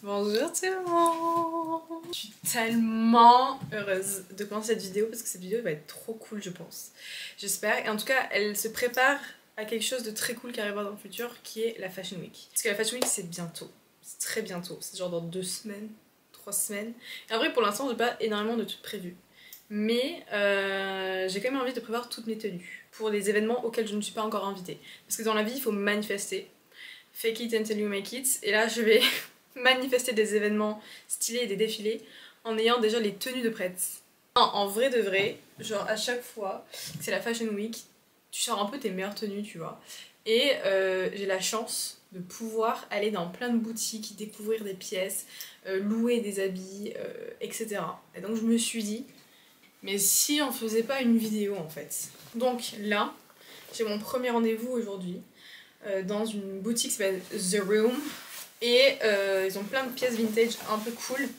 Bonjour tout le monde. Je suis tellement heureuse de commencer cette vidéo parce que cette vidéo va être trop cool je pense. J'espère, et en tout cas elle se prépare à quelque chose de très cool qui arrivera dans le futur qui est la Fashion Week. Parce que la Fashion Week c'est bientôt, c'est très bientôt, c'est genre dans 2 semaines, 3 semaines. Et en vrai pour l'instant j'ai pas énormément de trucs prévus. Mais j'ai quand même envie de prévoir toutes mes tenues pour les événements auxquels je ne suis pas encore invitée. Parce que dans la vie il faut manifester. Fake it until you make it. Et là je vais manifester des événements stylés et des défilés en ayant déjà les tenues de prête. En vrai de vrai, genre à chaque fois que c'est la Fashion Week, tu sors un peu tes meilleures tenues tu vois. Et j'ai la chance de pouvoir aller dans plein de boutiques, découvrir des pièces, louer des habits, etc. Et donc je me suis dit, mais si on faisait pas une vidéo en fait. Donc là, j'ai mon premier rendez-vous aujourd'hui dans une boutique qui s'appelle The Room. Et ils ont plein de pièces vintage un peu cool.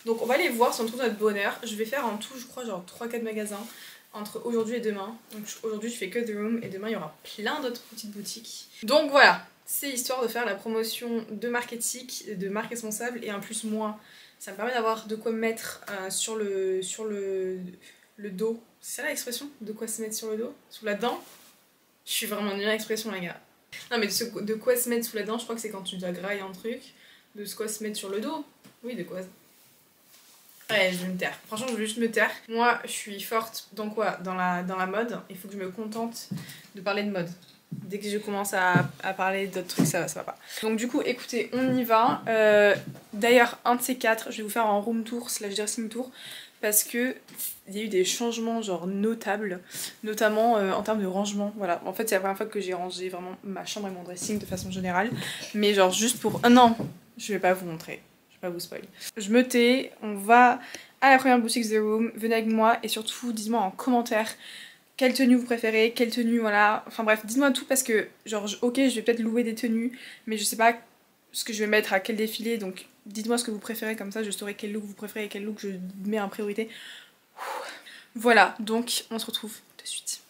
Donc on va aller voir si on trouve notre bonheur. Je vais faire en tout je crois genre 3-4 magasins entre aujourd'hui et demain. Donc aujourd'hui je fais que The Room et demain il y aura plein d'autres petites boutiques. Donc voilà, c'est histoire de faire la promotion de marques éthiques, de marques responsables. Et en plus moi, ça me permet d'avoir de quoi mettre sur le dos. C'est ça l'expression? De quoi se mettre sur le dos? Sous la dent? Je suis vraiment nulle à l'expression les gars. Non mais de quoi se mettre sous la dent, je crois que c'est quand tu dois grailler un truc. De quoi se mettre sur le dos. Oui, de quoi. Ouais, je vais me taire. Franchement, je vais juste me taire. Moi, je suis forte dans quoi? Dans la mode. Il faut que je me contente de parler de mode. Dès que je commence à parler d'autres trucs, ça va pas. Donc du coup, écoutez, on y va. D'ailleurs, un de ces quatre, je vais vous faire un room tour / dressing tour. Parce que il y a eu des changements genre notables, notamment en termes de rangement. Voilà, en fait c'est la première fois que j'ai rangé vraiment ma chambre et mon dressing de façon générale. Mais genre juste pour... non, je vais pas vous montrer, je vais pas vous spoil. Je me tais, on va à la première boutique The Room, venez avec moi et surtout dites-moi en commentaire quelle tenue vous préférez, quelle tenue, voilà. Enfin bref, dites-moi tout parce que genre ok je vais peut-être louer des tenues, mais je sais pas ce que je vais mettre à quel défilé, donc dites-moi ce que vous préférez, comme ça je saurai quel look vous préférez et quel look je mets en priorité. Voilà, donc on se retrouve de suite.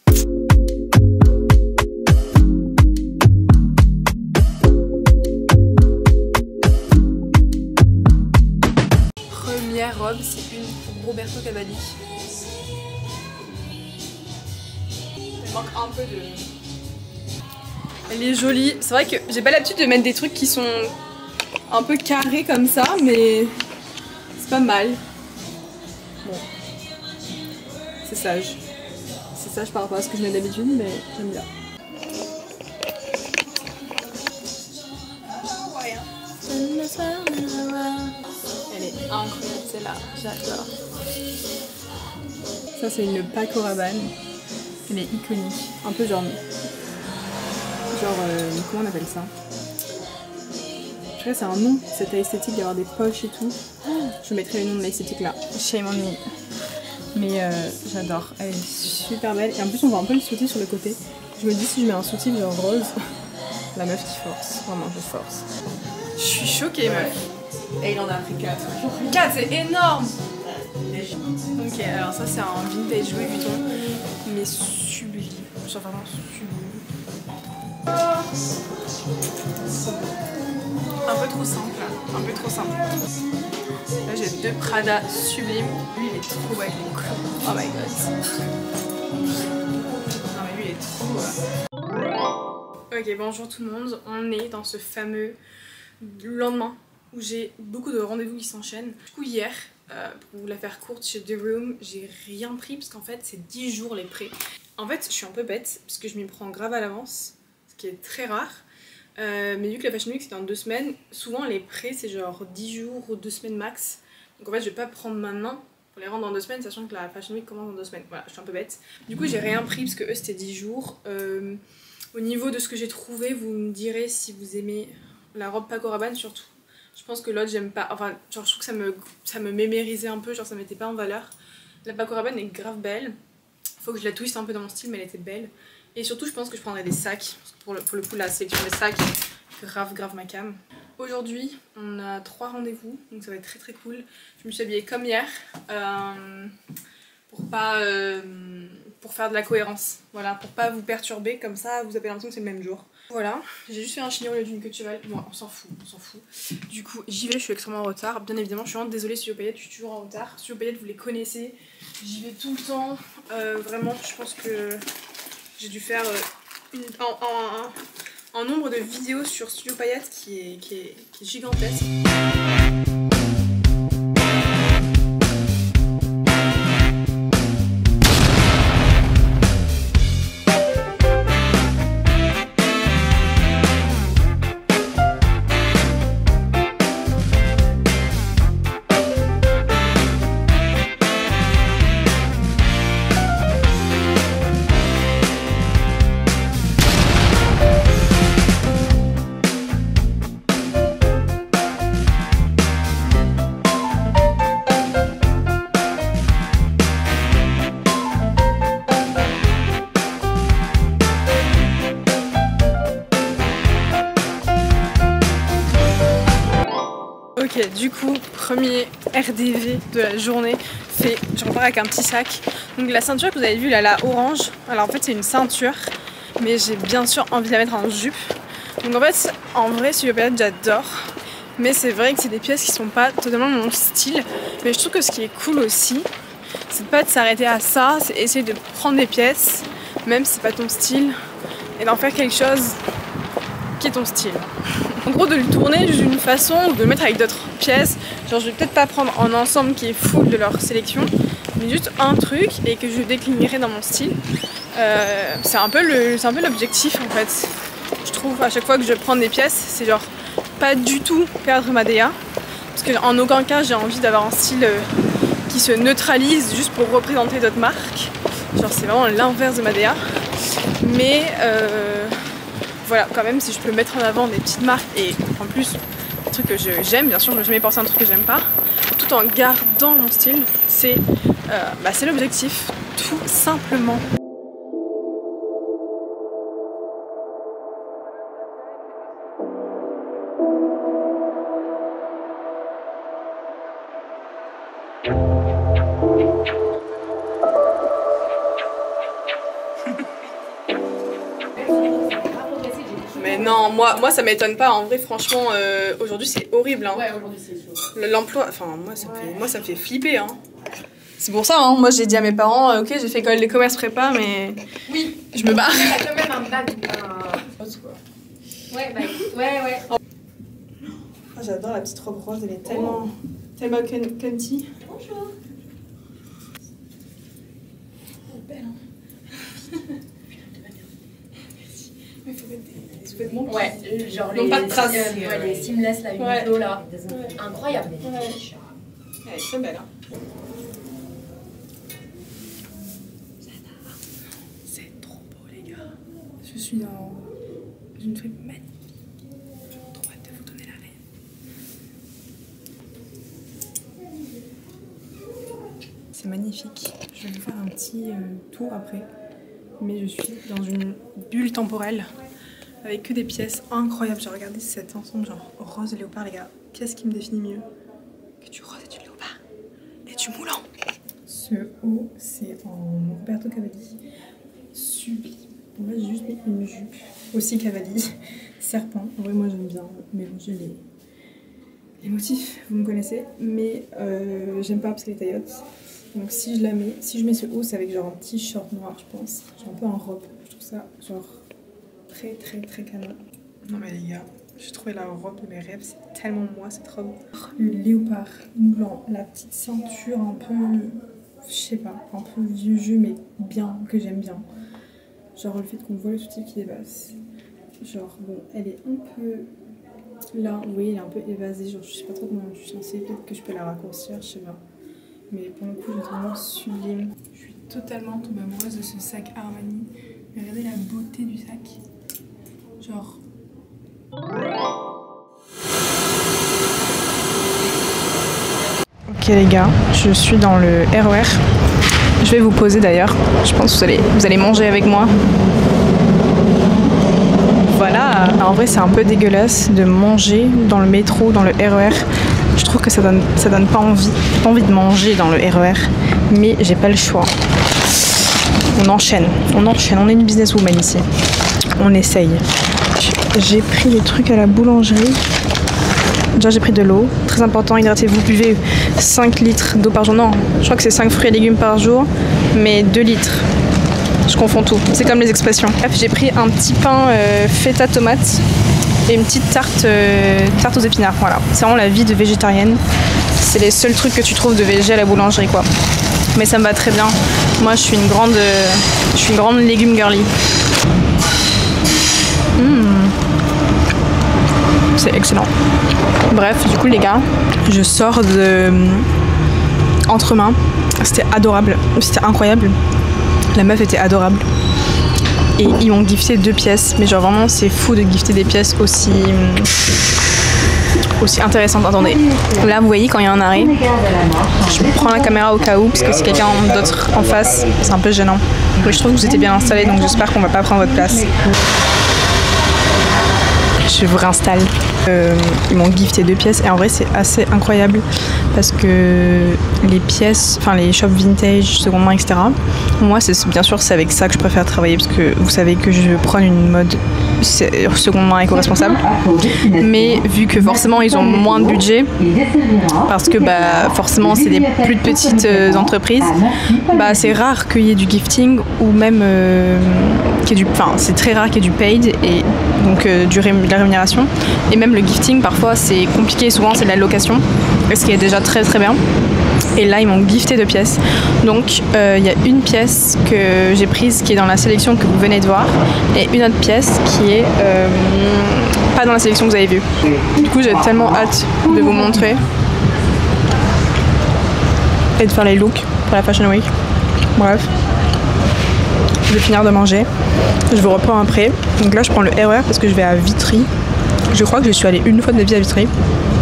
Première robe, c'est une pour Roberto Cavalli. Elle manque un peu de... Elle est jolie. C'est vrai que j'ai pas l'habitude de mettre des trucs qui sont un peu carrés comme ça, mais c'est pas mal. Bon, c'est sage. C'est sage par rapport à ce que je mets d'habitude, mais j'aime bien. Elle est incroyable celle-là, j'adore. Ça c'est une Paco Rabanne. Elle est iconique. Un peu genre comment on appelle ça? Je crois que c'est un nom, cette esthétique d'avoir des poches et tout. Je mettrai le nom de l'esthétique là. Shame on me. Mais j'adore. Elle est super belle. Et en plus on voit un peu le soutif sur le côté. Je me dis si je mets un soutif genre rose. La meuf qui force. Vraiment je force. Je suis choquée meuf. Et il en a pris 4. 4 c'est énorme. Ok alors ça c'est un vintage Louis Vuitton. Mais sublime. Genre vraiment sublime. Un peu trop simple, un peu trop simple. Là j'ai 2 Prada sublimes. Lui il est trop avec les clous. Oh my god. Non mais lui il est trop... Ok bonjour tout le monde, on est dans ce fameux lendemain où j'ai beaucoup de rendez-vous qui s'enchaînent. Du coup hier, pour vous la faire courte chez The Room, j'ai rien pris parce qu'en fait c'est 10 jours les prêts. En fait je suis un peu bête parce que je m'y prends grave à l'avance, ce qui est très rare. Mais vu que la Fashion Week c'est dans 2 semaines, souvent les prêts c'est genre 10 jours ou 2 semaines max. Donc en fait je vais pas prendre maintenant pour les rendre dans 2 semaines, sachant que la Fashion Week commence dans 2 semaines. Voilà, je suis un peu bête. Du coup j'ai rien pris parce que eux c'était 10 jours. Au niveau de ce que j'ai trouvé, vous me direz si vous aimez la robe Paco Rabanne surtout. Je pense que l'autre j'aime pas, enfin genre je trouve que ça me mémérisait un peu, genre ça mettait pas en valeur. La Paco Rabanne est grave belle. Faut que je la twiste un peu dans mon style mais elle était belle. Et surtout je pense que je prendrais des sacs, pour le coup la sélection des sacs, grave ma cam. Aujourd'hui on a 3 rendez-vous, donc ça va être très cool. Je me suis habillée comme hier, pour faire de la cohérence, voilà, pour pas vous perturber, comme ça vous avez l'impression que c'est le même jour. Voilà, j'ai juste fait un chignon au lieu d'une queue de cheval. Bon, on s'en fout, Du coup, j'y vais, je suis extrêmement en retard. Bien évidemment, je suis vraiment désolée, Studio Paillettes, je suis toujours en retard. Studio Paillettes, vous les connaissez. J'y vais tout le temps. Vraiment, je pense que j'ai dû faire un nombre de vidéos sur Studio Paillettes qui est gigantesque. Ok, du coup, premier RDV de la journée, fait, je repars avec un petit sac. Donc la ceinture que vous avez vue là, la orange, alors en fait c'est une ceinture, mais j'ai bien sûr envie de la mettre en jupe. Donc en fait, en vrai, Studio Paillettes, j'adore. Mais c'est vrai que c'est des pièces qui sont pas totalement mon style. Mais je trouve que ce qui est cool aussi, c'est pas de s'arrêter à ça, c'est essayer de prendre des pièces, même si c'est pas ton style, et d'en faire quelque chose qui est ton style. En gros, de le tourner d'une façon ou de le mettre avec d'autres pièces. Genre, je vais peut-être pas prendre un ensemble qui est full de leur sélection, mais juste un truc et que je déclinerai dans mon style. C'est un peu l'objectif en fait. Je trouve à chaque fois que je prends des pièces, c'est genre pas du tout perdre ma DA. Parce qu'en aucun cas, j'ai envie d'avoir un style qui se neutralise juste pour représenter d'autres marques. Genre, c'est vraiment l'inverse de ma DA. Mais voilà, quand même, si je peux mettre en avant des petites marques et en plus des trucs que j'aime, bien sûr, je ne vais jamais penser à un truc que j'aime pas, tout en gardant mon style, c'est l'objectif, tout simplement. Mais non, moi ça m'étonne pas, en vrai franchement aujourd'hui c'est horrible hein. Ouais, aujourd'hui c'est chaud. L'emploi, enfin moi ça me fait flipper hein. C'est pour ça hein, moi j'ai dit à mes parents ok j'ai fait école de commerce prépa mais oui, je me barre. T'as quand même un bac Ouais bah écoute, ouais. Oh, j'adore la petite robe rose, elle est tellement cunty. Bonjour. Belle hein. Mais faut mettre des sous-vêtements. Ouais, genre non, les, pas de traces. Les seamless là, ouais. Uniqlo là. Ouais. Incroyable. Ouais. Elle est très belle hein. C'est trop beau les gars. Je suis dans une truc magnifique. Trop hâte de vous donner la rêve. C'est magnifique. Je vais vous faire un petit tour après. Mais je suis dans une bulle temporelle avec que des pièces incroyables. J'ai regardé cet ensemble genre rose et léopard les gars. Qu'est-ce qui me définit mieux que du rose et du léopard et du moulant. Ce haut c'est en Roberto Cavalli. Sublime. En fait j'ai juste mis une jupe aussi Cavalli. Serpent. En vrai moi j'aime bien mélanger les motifs, vous me connaissez. Mais j'aime pas parce qu'elle est taillotte. Donc si je la mets, si je mets ce haut, c'est avec genre un petit short noir, je pense. Genre un peu en robe. Je trouve ça genre très canon. Non mais les gars, j'ai trouvé la robe de mes rêves, c'est tellement moi cette robe. Le léopard blanc, la petite ceinture un peu, je sais pas, un peu vieux jeu mais bien, que j'aime bien. Genre le fait qu'on voit le soutif qui dépasse. Genre bon, elle est un peu là, oui, elle est un peu évasée, genre je sais pas trop comment je suis censée, peut-être que je peux la raccourcir, je sais pas. Mais pour le coup, je trouve vraiment sublime. Je suis totalement tombée amoureuse de ce sac Armani. Mais regardez la beauté du sac. Genre... Ok les gars, je suis dans le RER. Je vais vous poser d'ailleurs. Je pense que vous allez manger avec moi. Voilà. En vrai, c'est un peu dégueulasse de manger dans le métro, dans le RER. Je trouve que ça donne pas envie de manger dans le RER, mais j'ai pas le choix. On enchaîne, on est une businesswoman ici. On essaye. j'ai pris des trucs à la boulangerie. Déjà j'ai pris de l'eau, très important, hydratez-vous, buvez 5 litres d'eau par jour. Non, je crois que c'est 5 fruits et légumes par jour, mais 2 litres. Je confonds tout, c'est comme les expressions. Bref, j'ai pris un petit pain feta tomate et une petite tarte, tarte aux épinards. Voilà, c'est vraiment la vie de végétarienne. C'est les seuls trucs que tu trouves de végé à la boulangerie quoi. Mais ça me va très bien. Moi je suis une grande légume girly. C'est excellent. Bref, du coup les gars, je sors de Entremain. C'était adorable, c'était incroyable. La meuf était adorable. Et ils m'ont gifté 2 pièces. Mais genre vraiment c'est fou de gifter des pièces aussi intéressantes. Attendez. Là vous voyez quand il y a un arrêt, je prends la caméra au cas où parce que si quelqu'un d'autre en face, c'est un peu gênant. Mais je trouve que vous étiez bien installés donc j'espère qu'on va pas prendre votre place. Je vous réinstalle. Ils m'ont gifté 2 pièces et en vrai c'est assez incroyable parce que les pièces, enfin les shops vintage, seconde main, etc. Moi c'est bien sûr c'est avec ça que je préfère travailler parce que vous savez que je prône une mode seconde main éco-responsable. Mais vu que forcément ils ont moins de budget parce que bah forcément c'est des plus petites entreprises, bah c'est rare qu'il y ait du gifting ou même c'est très rare qu'il y ait du paid et donc de la rémunération. Et même le gifting parfois c'est compliqué, souvent c'est de la location, ce qui est déjà très très bien. Et là ils m'ont gifté 2 pièces. Donc il y a une pièce que j'ai prise qui est dans la sélection que vous venez de voir et une autre pièce qui est pas dans la sélection que vous avez vue. Du coup j'ai tellement hâte de vous montrer et de faire les looks pour la Fashion Week. Bref, je vais finir de manger, je vous reprends après. Donc là je prends le RER parce que je vais à Vitry. Je crois que je suis allée une fois de ma vie à Vitry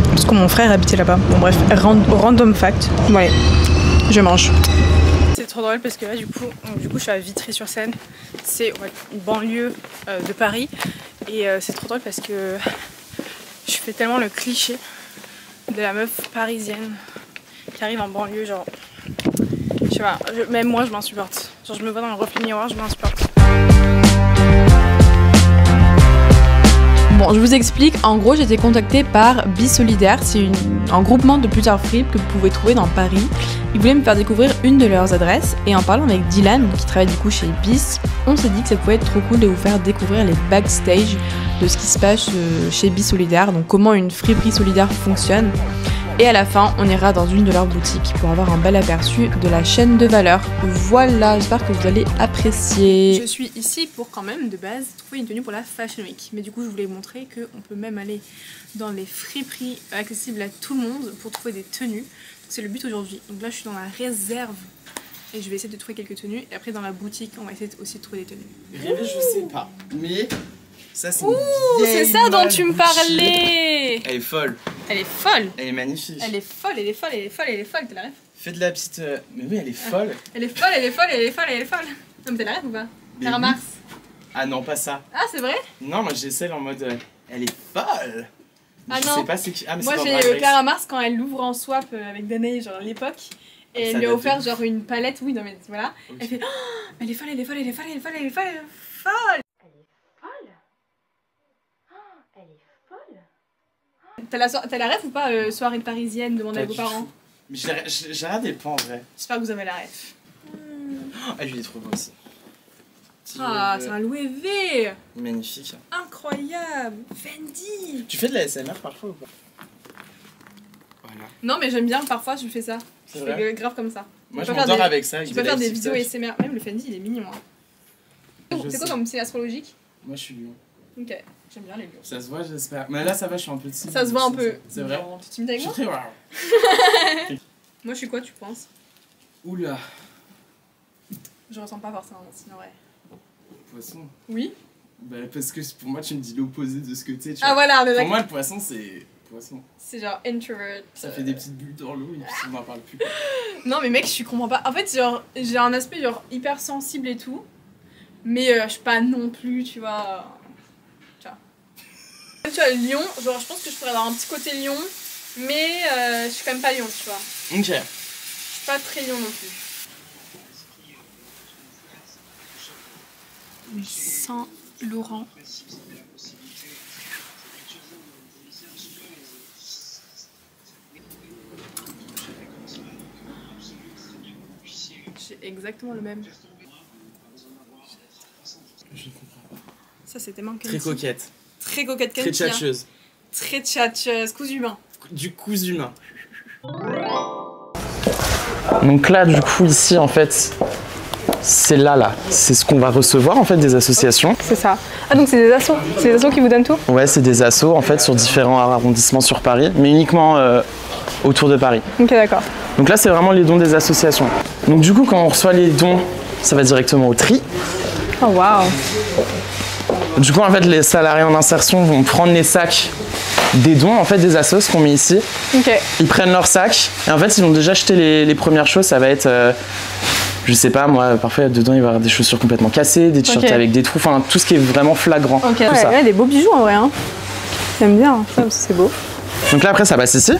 parce que mon frère habitait là-bas. Bon bref, random fact. Voilà, je mange. C'est trop drôle parce que là du coup je suis à Vitry-sur-Seine. C'est une banlieue de Paris. Et c'est trop drôle parce que je fais tellement le cliché de la meuf parisienne qui arrive en banlieue, genre je sais pas, même moi je m'insupporte. Genre je me vois dans le reflet miroir, je m'insupporte. Bon, je vous explique, en gros j'ai été contactée par Bisolidaire, c'est un groupement de plusieurs fripes que vous pouvez trouver dans Paris. Ils voulaient me faire découvrir une de leurs adresses et en parlant avec Dylan, qui travaille du coup chez Bis, on s'est dit que ça pouvait être trop cool de vous faire découvrir les backstage de ce qui se passe chez Bisolidaire, donc comment une friperie solidaire fonctionne. Et à la fin, on ira dans une de leurs boutiques pour avoir un bel aperçu de la chaîne de valeur. Voilà, j'espère que vous allez apprécier. Je suis ici pour quand même, de base, trouver une tenue pour la Fashion Week. Mais du coup, je voulais montrer qu'on peut même aller dans les friperies accessibles à tout le monde pour trouver des tenues. C'est le but aujourd'hui. Donc là, je suis dans la réserve et je vais essayer de trouver quelques tenues. Et après, dans la boutique, on va essayer aussi de trouver des tenues. Rêver, je sais pas. Mais ça, c'est c'est ça dont tu me parlais. Elle est folle. Elle est folle. Elle est magnifique. Elle est folle, elle est folle, elle est folle, elle est folle, t'as la ref? Fais de la petite... Mais oui, elle est folle. Elle est folle, elle est folle, elle est folle, elle est folle. Non mais t'as la ref ou pas? Clara Mars. Ah non, pas ça. Ah c'est vrai? Non, moi j'ai celle en mode... elle est folle. Ah je non. sais pas c'est qui... Ah, mais moi j'ai Clara Mars quand elle l'ouvre en swap avec Danae, genre à l'époque. Et elle lui a offert genre une palette, oui non mais voilà. Okay. Elle fait oh, elle est folle, elle est folle, elle est folle, elle est folle, elle est folle, elle est folle. Elle est folle. T'as la ref ou pas soirée parisienne, demandez à vos parents? J'ai regardé pas en vrai. J'espère que vous avez la ref. Ah lui il est trop beau aussi. Ah c'est un Louis V. Magnifique. Incroyable. Fendi. Tu fais de la SMR parfois ou pas? Voilà. Non mais j'aime bien, parfois je fais ça. Je fais grave comme ça. Moi je m'endors avec ça. Tu peux faire des vidéos ASMR. Même le Fendi il est mignon. Hein. C'est quoi comme signe astrologique? Moi je suis lion. Ok, j'aime bien les lions. Ça se voit j'espère. Mais là ça va, je suis un peu timide. Ça se voit un peu. C'est vrai. Tu t'imites avec moi? Je suis très wow. Moi je suis quoi tu penses? Oula. Je ressens pas forcément sinon ouais. Poisson. Oui? Bah parce que pour moi tu me dis l'opposé de ce que tu sais. Ah voilà, on est d'accord. Pour moi le poisson c'est... Poisson. C'est genre introvert. Ça fait des petites bulles dans l'eau et puis on n'en parle plus. Non mais mec je comprends pas. En fait genre j'ai un aspect genre hyper sensible et tout. Mais je suis pas non plus tu vois. Tu vois le lion, genre je pense que je pourrais avoir un petit côté lion. Mais je suis quand même pas lion tu vois. Ok. Je suis pas très lion non plus. Saint Laurent. exactement le même. Je ne comprends pas. Ça, c'était manqué. Très coquette. Très coquette, Très Kentia. tchatcheuse. Très tchatcheuse, cousu main. Du cousu humain. Donc là, du coup, ici, en fait, c'est là. C'est ce qu'on va recevoir, en fait, des associations. C'est ça. Ah, donc c'est des assos. C'est des assos qui vous donnent tout? Ouais, c'est des assos, en fait, sur différents arrondissements sur Paris, mais uniquement autour de Paris. Ok, d'accord. Donc là, c'est vraiment les dons des associations. Donc du coup, quand on reçoit les dons, ça va directement au tri. Oh, waouh. Du coup, en fait, les salariés en insertion vont prendre les sacs des dons, en fait, des assos qu'on met ici. Ok. Ils prennent leurs sacs et en fait, ils vont déjà jeter les premières choses. Ça va être, je sais pas, moi, parfois, dedans, il va y avoir des chaussures complètement cassées, des t-shirts Ok. avec des trous, enfin, tout ce qui est vraiment flagrant. Ok, tout ça. ouais, des beaux bijoux en vrai. Hein. J'aime bien, ça aussi, c'est beau. Donc là, après, ça passe ici.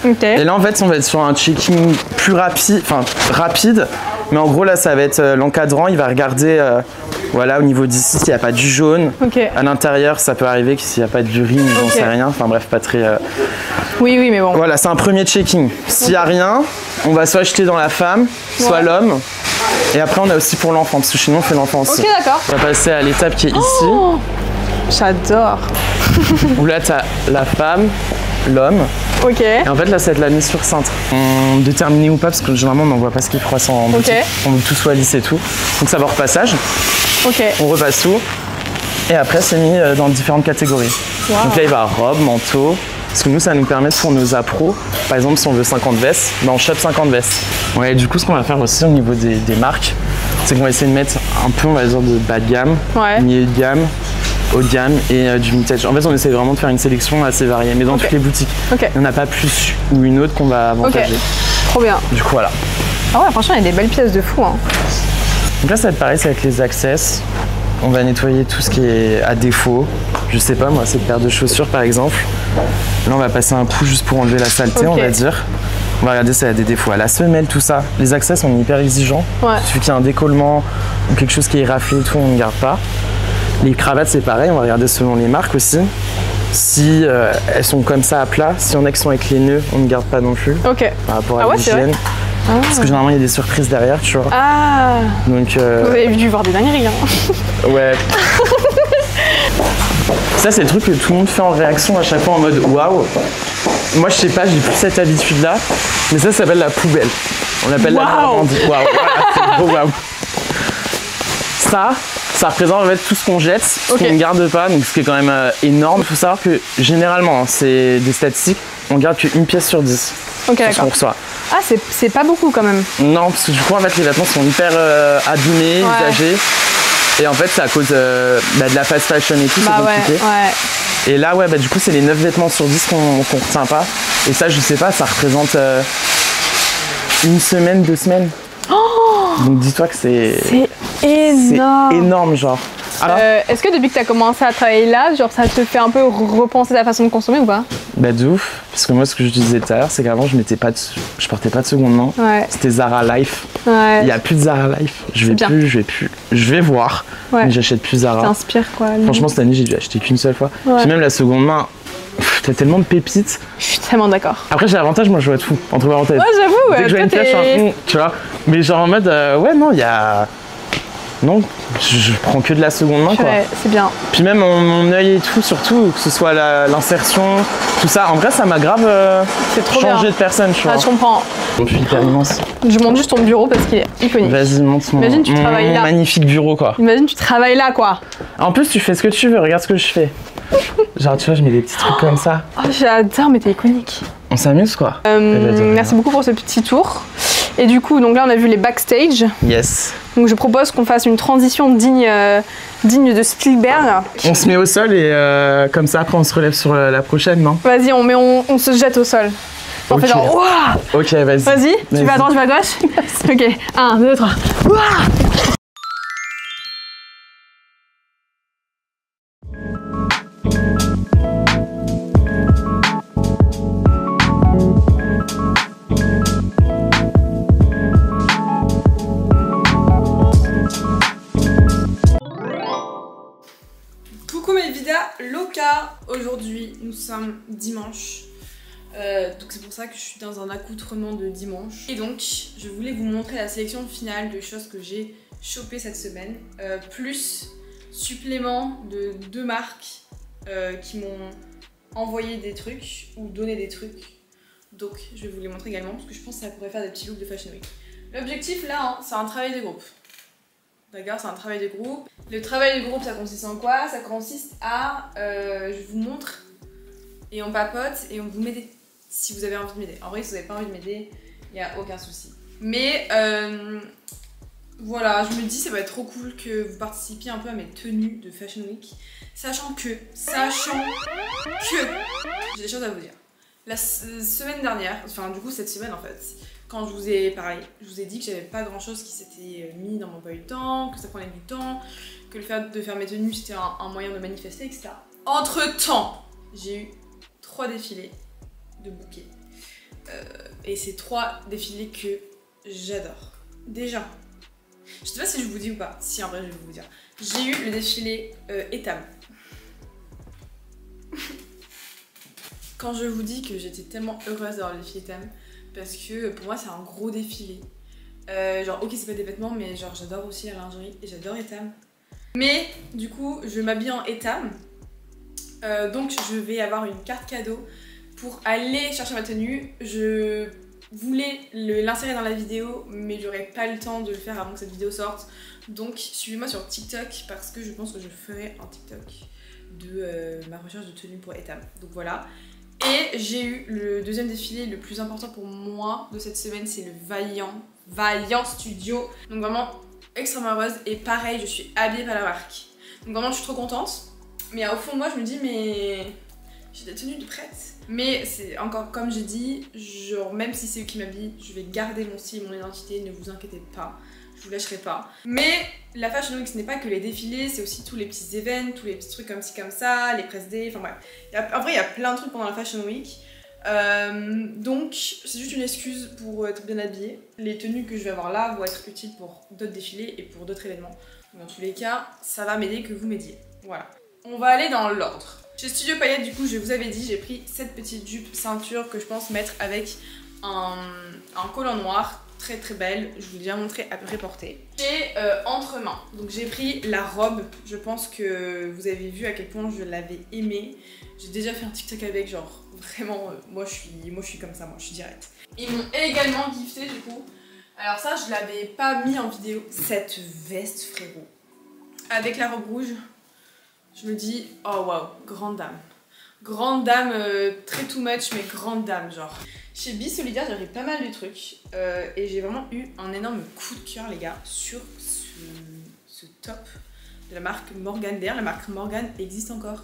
Ok. Et là, en fait, on va être sur un checking plus rapide. Mais en gros, là, ça va être l'encadrant. Il va regarder, voilà, au niveau d'ici, s'il n'y a pas du jaune. Ok. À l'intérieur, ça peut arriver que s'il n'y a pas d'urine, j'en Ok. sais rien. Enfin bref, pas très... Oui, oui, mais bon. Voilà, c'est un premier checking. S'il n'y a rien, on va soit jeter dans la femme, soit Ouais. l'homme. Et après, on a aussi pour l'enfant, parce que chez nous, on fait l'enfant aussi. Ok, d'accord. On va passer à l'étape qui est ici, Oh, j'adore. où là, tu as la femme, l'homme. Ok. Et en fait, là, ça va être la mise sur cintre. On déterminé ou pas, parce que généralement, on n'en voit pas ce qui froisse en boutique. On veut que tout soit lisse et tout. Donc, ça va au repassage. Ok. On repasse tout. Et après, c'est mis dans différentes catégories. Wow. Donc là, il va robe, manteau. Parce que nous, ça va nous permettre pour nos appros, par exemple, si on veut 50 vestes, ben on chope 50 vestes. Ouais, du coup, ce qu'on va faire aussi au niveau des marques, c'est qu'on va essayer de mettre un peu, on va dire, de bas de gamme, Ouais. milieu de gamme, haut de gamme et du vintage. En fait, on essaie vraiment de faire une sélection assez variée, mais dans Ok. toutes les boutiques. Ok. Il n'y en a pas plus ou une autre qu'on va Ok. avantager. Trop bien. Du coup, voilà. Ah ouais, franchement, il y a des belles pièces de fou. Hein. Donc là, ça va être pareil, c'est avec les access. On va nettoyer tout ce qui est à défaut. Je sais pas, moi, cette paire de chaussures, par exemple. Là, on va passer un coup juste pour enlever la saleté, Ok. on va dire. On va regarder si elle a des défauts. À la semelle, tout ça. Les access, on est hyper exigeants. Ouais. Il suffit qu'il y ait un décollement ou quelque chose qui est raflé et tout, on ne garde pas. Les cravates, c'est pareil, on va regarder selon les marques aussi. Si elles sont comme ça à plat, s'il y en a qui sont avec les nœuds, on ne garde pas non plus Ok. par rapport à Ah ouais, c'est l'hygiène. Parce que généralement, il y a des surprises derrière, tu vois. Ah, Donc, vous avez dû voir des dingueries. Hein. ouais. Ça, c'est le truc que tout le monde fait en réaction à chaque fois en mode waouh. Moi, je sais pas, j'ai plus cette habitude-là. Mais ça s'appelle la poubelle. On l'appelle la Waouh. Normandie. Waouh, voilà, c'est le gros waouh. Ça représente en fait tout ce qu'on jette, ce Ok. qu'on ne garde pas, donc ce qui est quand même énorme. Il faut savoir que généralement, hein, c'est des statistiques, on garde qu'une pièce sur 10 Ok, sur ce qu'on d'accord. reçoit. Ah, c'est pas beaucoup quand même. Non, parce que du coup, en fait, les vêtements sont hyper abîmés, Ouais. usagés. Et en fait, c'est à cause de la fast fashion et tout, Bah c'est ouais, compliqué. ouais. Et là, ouais, du coup, c'est les 9 vêtements sur 10 qu'on retient pas. Et ça, je sais pas, ça représente une semaine, 2 semaines. Donc dis-toi que c'est C'est énorme. énorme, genre. Alors, Est-ce que depuis que tu as commencé à travailler là, genre ça te fait un peu repenser ta façon de consommer ou pas? bah de ouf. Parce que moi, ce que je disais tout à l'heure, c'est qu'avant, je portais pas de seconde main. Ouais. C'était Zara Life. Ouais. Il y a plus de Zara Life. Je vais voir. Ouais. Mais j'achète plus Zara. T'inspires quoi. Franchement, cette année, j'ai dû acheter qu'une seule fois. Ouais. Puis même la seconde main, t'as tellement de pépites. Je suis tellement d'accord. Après, j'ai l'avantage, moi, je vois tout, entre parenthèses. Ouais, j'avoue, Dès que je vois une pièce, je suis un, tu vois. Mais genre en mode, ouais, non, il y a... Non, je prends que de la seconde main, quoi. Ouais, c'est bien. Puis même mon œil et tout, surtout, que ce soit l'insertion, tout ça. En vrai, ça m'a grave C'est trop changé bien. de personne, tu vois. Ah, je comprends. Je suis hyper immense. Je monte juste ton bureau parce qu'il est iconique. Vas-y, montre Imagine, tu travailles là. magnifique bureau, quoi. Imagine, tu travailles là quoi. En plus, tu fais ce que tu veux, regarde ce que je fais. Genre, tu vois, je mets des petits trucs comme ça. Oh, j'adore, mais t'es iconique. On s'amuse, quoi. Merci beaucoup pour ce petit tour. Et du coup, donc là, on a vu les backstage. Yes. Donc je propose qu'on fasse une transition digne de Spielberg. On se met au sol et comme ça, après, on se relève sur la prochaine, non? Vas-y, on se jette au sol. On Ok. fait genre, ouah. Ok, vas-y. Vas-y, tu vas à droite, tu vas à gauche. Ok, 1, 2, 3. Ouah. Coucou mes vidas Loca, aujourd'hui nous sommes dimanche. Donc c'est pour ça que je suis dans un accoutrement de dimanche. Et donc je voulais vous montrer la sélection finale de choses que j'ai chopées cette semaine. Plus supplément de 2 marques qui m'ont envoyé des trucs ou donné des trucs. Donc je vais vous les montrer également parce que je pense que ça pourrait faire des petits looks de Fashion Week. L'objectif là, hein, c'est un travail de groupe. D'accord, c'est un travail de groupe. Le travail de groupe, ça consiste en quoi? Ça consiste à... je vous montre et on papote et on vous m'aide si vous avez envie de m'aider. En vrai, si vous n'avez pas envie de m'aider, il n'y a aucun souci. Mais voilà, je me dis ça va être trop cool que vous participiez un peu à mes tenues de Fashion Week. Sachant que j'ai des choses à vous dire. La semaine dernière, enfin du coup cette semaine en fait, quand je vous ai parlé, je vous ai dit que j'avais pas grand chose qui s'était mis dans mon emploi du temps, que ça prenait du temps, que le fait de faire mes tenues c'était un moyen de manifester, etc. Entre temps, j'ai eu 3 défilés de bouquets. Et c'est 3 défilés que j'adore. Déjà, je sais pas si je vous dis ou pas, si en vrai je vais vous dire. J'ai eu le défilé Etam. Quand je vous dis que j'étais tellement heureuse d'avoir le défilé Etam, parce que pour moi c'est un gros défilé. Genre ok c'est pas des vêtements mais genre j'adore aussi la lingerie et j'adore Etam. Mais du coup je m'habille en Etam. Donc je vais avoir une carte cadeau pour aller chercher ma tenue. Je voulais l'insérer dans la vidéo mais j'aurais pas le temps de le faire avant que cette vidéo sorte. Donc suivez-moi sur TikTok parce que je pense que je ferai un TikTok de ma recherche de tenue pour Etam. Donc voilà. Et j'ai eu le deuxième défilé le plus important pour moi de cette semaine, c'est le Vaillant Studio. Donc vraiment extrêmement heureuse et pareil je suis habillée par la marque. Donc vraiment je suis trop contente. Mais au fond de moi je me dis mais j'ai des tenues de prête. Mais c'est encore comme j'ai dit, genre même si c'est eux qui m'habillent, je vais garder mon style, mon identité, ne vous inquiétez pas. Je vous lâcherai pas. Mais la Fashion Week ce n'est pas que les défilés, c'est aussi tous les petits événements, tous les petits trucs comme ci comme ça, les press day, enfin bref. En vrai il y a plein de trucs pendant la Fashion Week. Donc c'est juste une excuse pour être bien habillée. Les tenues que je vais avoir là vont être utiles pour d'autres défilés et pour d'autres événements. Dans tous les cas, ça va m'aider que vous m'aidiez. Voilà. On va aller dans l'ordre. Chez Studio Paillettes, du coup, je vous avais dit, j'ai pris cette petite jupe ceinture que je pense mettre avec un collant noir. Très très belle, je vous l'ai déjà montré à peu près portée. J'ai entre-mains, donc j'ai pris la robe, je pense que vous avez vu à quel point je l'avais aimée. J'ai déjà fait un TikTok avec, genre vraiment, moi je suis comme ça, moi je suis directe. Ils m'ont également gifté du coup, alors ça je l'avais pas mis en vidéo, cette veste frérot. Avec la robe rouge, je me dis, oh waouh, grande dame. Grande dame, très too much mais grande dame genre. Chez Be Solidaire, j'avais pas mal de trucs et j'ai vraiment eu un énorme coup de cœur les gars sur ce top de la marque Morgan. D'ailleurs la marque Morgan existe encore.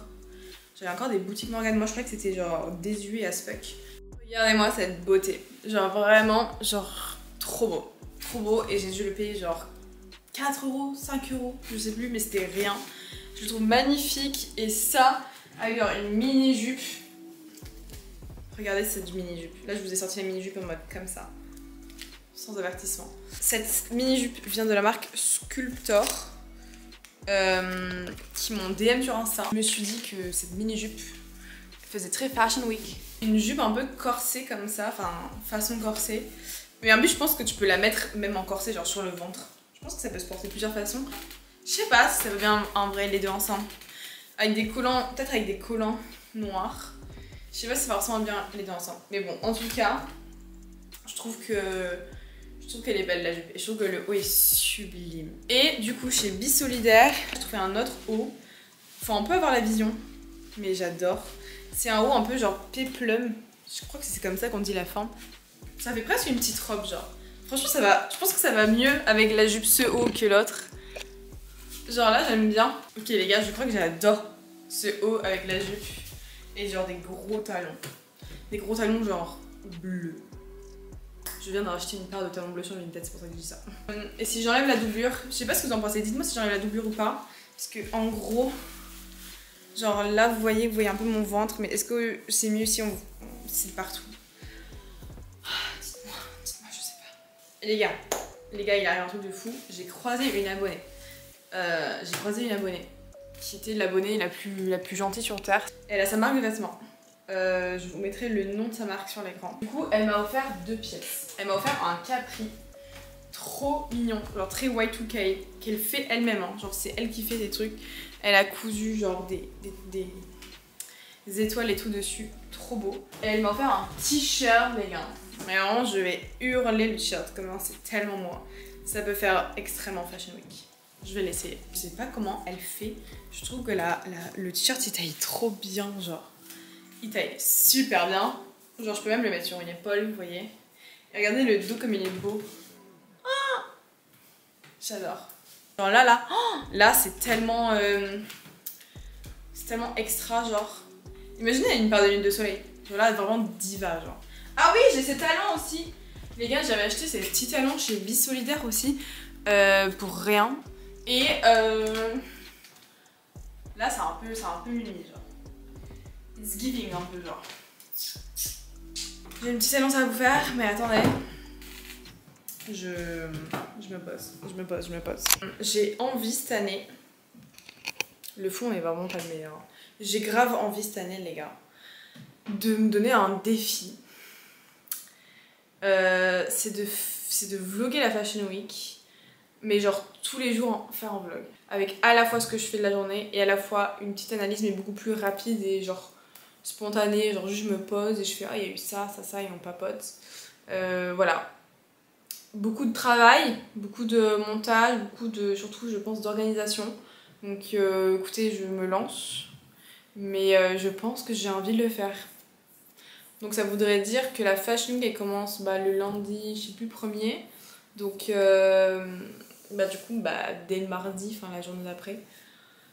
J'avais encore des boutiques Morgan, moi je croyais que c'était genre désuet as fuck. Regardez-moi cette beauté, genre vraiment genre trop beau. Trop beau et j'ai dû le payer genre 4 €, 5 €, je sais plus mais c'était rien. Je le trouve magnifique et ça avec genre une mini jupe. Regardez cette mini-jupe. Là, je vous ai sorti la mini-jupe en mode comme ça. Sans avertissement. Cette mini-jupe vient de la marque Sculptor. Qui m'ont DM sur Insta. Je me suis dit que cette mini-jupe faisait très Fashion Week. Une jupe un peu corsée comme ça. Enfin, façon corsée. Mais en plus, je pense que tu peux la mettre même en corset, genre sur le ventre. Je pense que ça peut se porter de plusieurs façons. Je sais pas si ça va bien en vrai les deux ensemble. Avec des collants, peut-être avec des collants noirs. Je sais pas si ça ressemble bien les deux ensemble. Mais bon, en tout cas, je trouve qu'elle est belle la jupe. Et je trouve que le haut est sublime. Et du coup, chez Be Solidaire, j'ai trouvé un autre haut. Enfin, on peut avoir la vision, mais j'adore. C'est un haut un peu genre péplum. Je crois que c'est comme ça qu'on dit la forme. Ça fait presque une petite robe, genre. Franchement, ça va. Je pense que ça va mieux avec la jupe ce haut que l'autre. Genre là, j'aime bien. Ok, les gars, je crois que j'adore ce haut avec la jupe. Et genre des gros talons. Des gros talons genre bleus. Je viens d'en acheter une paire de talons bleus sur Vinted, c'est pour ça que je dis ça. Et si j'enlève la doublure, je sais pas ce que vous en pensez, dites-moi si j'enlève la doublure ou pas. Parce que en gros, genre là vous voyez un peu mon ventre, mais est-ce que c'est mieux si c'est partout? Dites-moi, je sais pas. Et les gars, il arrive un truc de fou. J'ai croisé une abonnée. Qui était l'abonnée la plus gentille sur Terre. Elle a sa marque de vêtements. Je vous mettrai le nom de sa marque sur l'écran. Du coup, elle m'a offert 2 pièces. Elle m'a offert un Capri trop mignon, genre très Y2K, qu'elle fait elle-même. Hein. Genre, c'est elle qui fait des trucs. Elle a cousu genre des étoiles et tout dessus. Trop beau. Et elle m'a offert un t-shirt, les gars. Mais vraiment, je vais hurler le t-shirt. Comment c'est tellement moi. Ça peut faire extrêmement Fashion Week. Je vais l'essayer. Je sais pas comment elle fait. Je trouve que le t-shirt il taille trop bien, genre. Il taille super bien. Genre, je peux même le mettre sur une épaule, vous voyez. Et regardez le dos comme il est beau. Ah, j'adore. Genre là, là c'est tellement extra, genre. Imaginez une paire de lunettes de soleil. Genre là, vraiment diva, genre. Ah oui, j'ai ces talons aussi. Les gars, j'avais acheté ces petits talons chez Vie Solidaire aussi. Pour rien. Et là, c'est un peu mini, genre. It's giving un peu, genre. J'ai une petite annonce à vous faire, mais attendez. Je me pose. J'ai envie cette année. Le fond est vraiment pas le meilleur. J'ai grave envie cette année, les gars, de me donner un défi. C'est de vlogger la Fashion Week, mais genre tous les jours faire un vlog. Avec à la fois ce que je fais de la journée et à la fois une petite analyse, mais beaucoup plus rapide et genre spontanée. Genre juste je me pose et je fais ah, il y a eu ça et on papote. Voilà. Beaucoup de travail, beaucoup de montage, surtout je pense d'organisation. Donc écoutez, je me lance, mais je pense que j'ai envie de le faire. Donc ça voudrait dire que la Fashion Week elle commence le lundi, je sais plus, 1er. Donc du coup dès le mardi, enfin la journée d'après,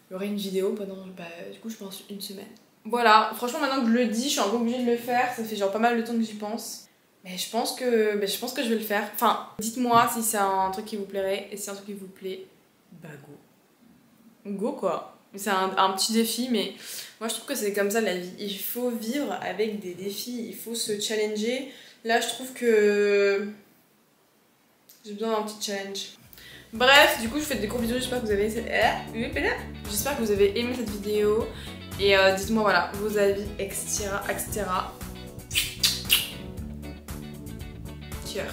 il y aurait une vidéo pendant du coup je pense une semaine. Voilà, franchement maintenant que je le dis, je suis un peu obligée de le faire, ça fait genre pas mal de temps que j'y pense. Mais je pense que je vais le faire. Enfin, dites-moi si c'est un truc qui vous plairait, et si c'est un truc qui vous plaît, go. Go quoi. C'est un petit défi, mais moi je trouve que c'est comme ça la vie. Il faut vivre avec des défis, il faut se challenger. Là je trouve que j'ai besoin d'un petit challenge. Bref, du coup je vous fais des gros bisous, j'espère que vous avez j'espère que vous avez aimé cette vidéo. Et dites-moi voilà, vos avis, etc. Cœur.